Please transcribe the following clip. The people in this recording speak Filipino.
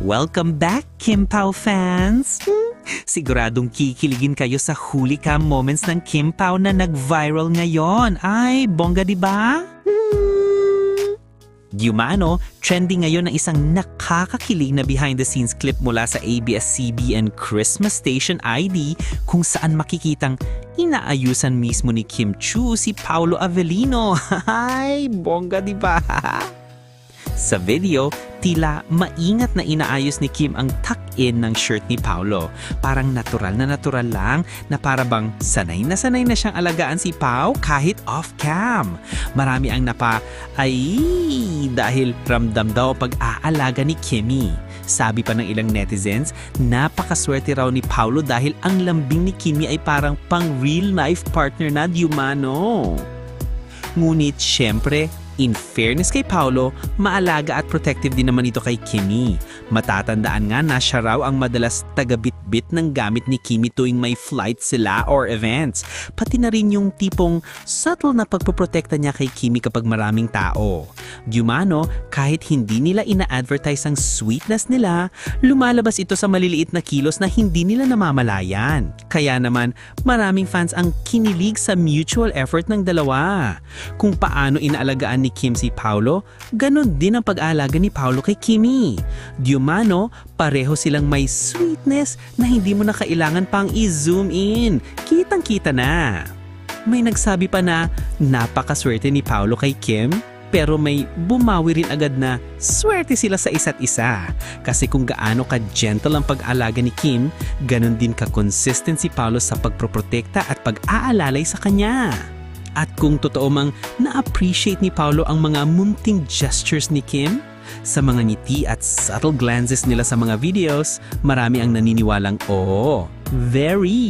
Welcome back, Kim Pao fans! Siguradong kikiligin kayo sa huli cam moments ng Kim Pao na nag-viral ngayon. Ay, bongga diba? Yumano, trending ngayon ang isang nakakakilig na behind-the-scenes clip mula sa ABS-CBN Christmas Station ID kung saan makikitang inaayusan mismo ni Kim Chiu si Paolo Avellino. Ay, bongga diba? Sa video, tila maingat na inaayos ni Kim ang tuck-in ng shirt ni Paolo. Parang natural lang na para bang sanay na siyang alagaan si Pao kahit off-cam. Marami ang dahil ramdam daw pag-aalaga ni Kimmy. Sabi pa ng ilang netizens, napakaswerte raw ni Paolo dahil ang lambing ni Kimmy ay parang pang real-life partner na Diumano. Ngunit syempre, in fairness kay Paolo, maalaga at protective din naman ito kay Kimmy. Matatandaan nga na siya raw ang madalas tagabitbit ng gamit ni Kimmy tuwing may flight sila or events. Pati na rin yung tipong subtle na pagpoprotekta niya kay Kimmy kapag maraming tao. Diumano, kahit hindi nila ina-advertise ang sweetness nila, lumalabas ito sa maliliit na kilos na hindi nila namamalayan. Kaya naman, maraming fans ang kinilig sa mutual effort ng dalawa. Kung paano inaalagaan ni Kim si Paolo, ganon din ang pag-aalaga ni Paolo kay Kimmy. Diumano, pareho silang may sweetness na hindi mo na kailangan pang i-zoom in. Kitang-kita na. May nagsabi pa na napakaswerte ni Paolo kay Kim, pero may bumawi rin agad na swerte sila sa isa't isa. Kasi kung gaano ka-gentle ang pag-aalaga ni Kim, ganon din ka-consistent si Paolo sa pagproprotekta at pag-aalalay sa kanya. At kung totoo mang na-appreciate ni Paolo ang mga munting gestures ni Kim, sa mga ngiti at subtle glances nila sa mga videos, marami ang naniniwalang, very